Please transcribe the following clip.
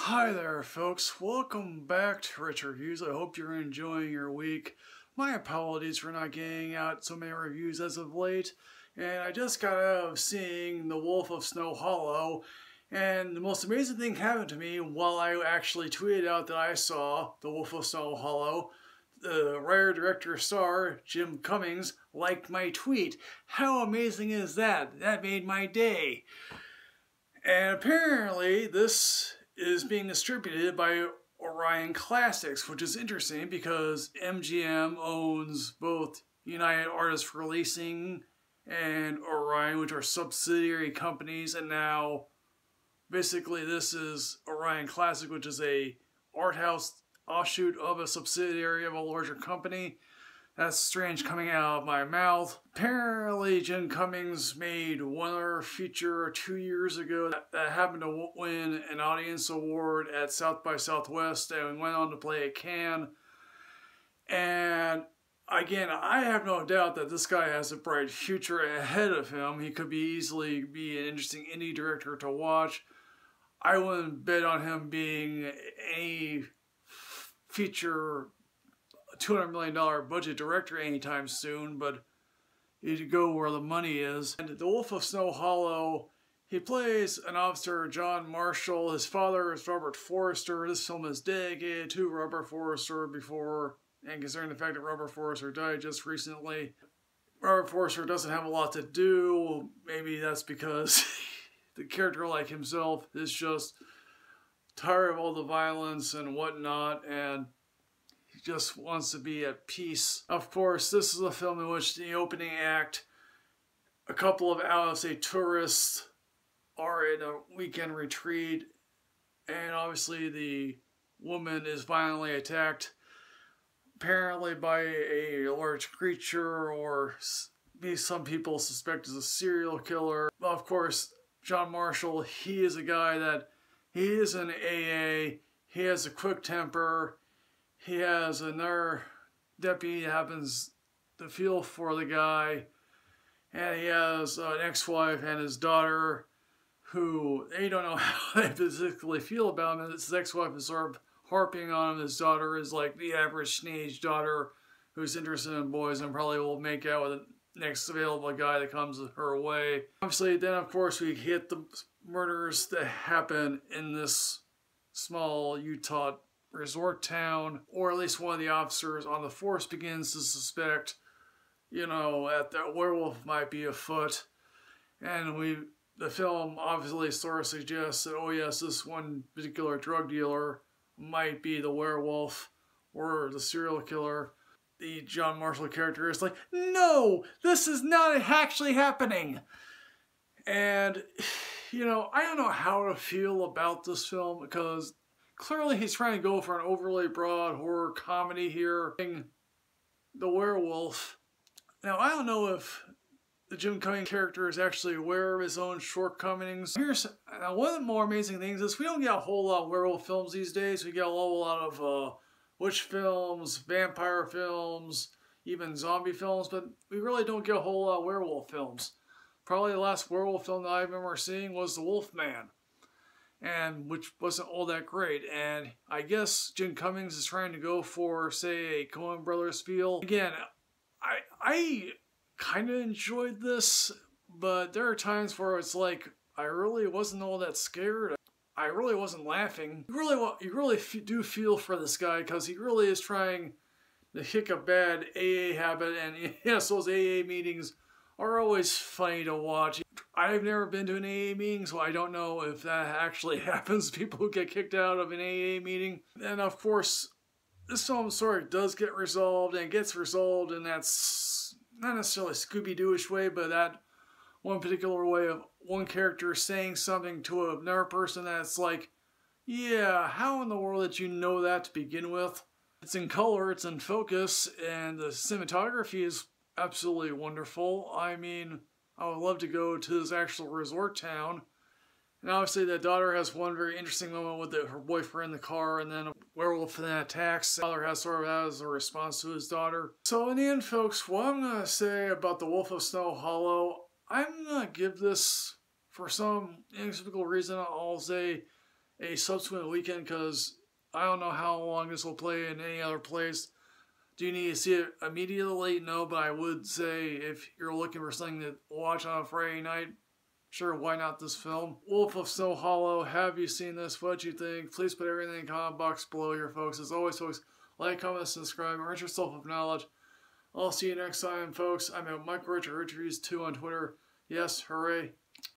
Hi there, folks. Welcome back to Rich Reviews. I hope you're enjoying your week. My apologies for not getting out so many reviews as of late. And I just got out of seeing The Wolf of Snow Hollow. And the most amazing thing happened to me while I actually tweeted out that I saw The Wolf of Snow Hollow. The writer, director, star, Jim Cummings, liked my tweet. How amazing is that? That made my day. And apparently this is being distributed by Orion Classics, which is interesting because MGM owns both United Artists Releasing and Orion, which are subsidiary companies, and now basically this is Orion Classic, which is a art house offshoot of a subsidiary of a larger company. That's strange coming out of my mouth. Apparently, Jim Cummings made one other feature 2 years ago that happened to win an audience award at South by Southwest and went on to play at Cannes. And again, I have no doubt that this guy has a bright future ahead of him. He could easily be an interesting indie director to watch. I wouldn't bet on him being any feature $200 million budget director anytime soon, but you go where the money is. And The Wolf of Snow Hollow, he plays an officer, John Marshall. His father is Robert Forster. This film is dedicated to Robert Forster before, and considering the fact that Robert Forster died just recently, Robert Forster doesn't have a lot to do. Maybe that's because the character, like himself, is just tired of all the violence and whatnot, and just wants to be at peace. Of course, this is a film in which the opening act, a couple of out-of-state tourists are in a weekend retreat, and obviously the woman is violently attacked, apparently by a large creature, or some people suspect is a serial killer. Of course, John Marshall, he is a guy that, he is an AA, he has a quick temper. He has another deputy that happens to feel for the guy, and he has an ex-wife and his daughter who they don't know how they physically feel about him. His ex-wife is sort of harping on him. His daughter is like the average teenage daughter who's interested in boys and probably will make out with the next available guy that comes her way. Obviously, then of course we hit the murders that happen in this small Utah resort town, or at least one of the officers on the force begins to suspect, that that werewolf might be afoot. And the film obviously sort of suggests that, oh yes, this one particular drug dealer might be the werewolf or the serial killer. The John Marshall character is like, no, this is not actually happening. And, I don't know how to feel about this film because clearly he's trying to go for an overly broad horror comedy here. The werewolf. Now, I don't know if the Jim Cummings character is actually aware of his own shortcomings. Now, one of the more amazing things is we don't get a whole lot of werewolf films these days. We get a whole lot of witch films, vampire films, even zombie films, but we really don't get a whole lot of werewolf films. Probably the last werewolf film that I remember seeing was The Wolfman, and which wasn't all that great. And I guess Jim Cummings is trying to go for, say, a Coen Brothers feel. Again, I kind of enjoyed this, but there are times where it's like, I really wasn't all that scared. I really wasn't laughing. You really do feel for this guy because he really is trying to kick a bad AA habit, and yes, those AA meetings are always funny to watch. I've never been to an AA meeting, so I don't know if that actually happens. People who get kicked out of an AA meeting. And of course, this film sort of does get resolved, and it gets resolved in that, not necessarily Scooby-Doo-ish way, but that one particular way of one character saying something to another person that's like, yeah, how in the world did you know that to begin with? It's in color, it's in focus, and the cinematography is absolutely wonderful. I mean, I would love to go to this actual resort town. And obviously the daughter has one very interesting moment with her boyfriend in the car, and then a werewolf then attacks. The father has sort of as a response to his daughter. So in the end, folks, what I'm going to say about The Wolf of Snow Hollow, I'm going to give this, for some inexplicable reason, I'll say a subsequent weekend because I don't know how long this will play in any other place. Do you need to see it immediately? No, but I would say if you're looking for something to watch on a Friday night, sure, why not this film? Wolf of Snow Hollow, have you seen this? What'd you think? Please put everything in the comment box below here, folks. As always, folks, like, comment, subscribe, enrich yourself with knowledge. I'll see you next time, folks. I'm at Michael Richard Reviews 2 on Twitter. Yes, hooray.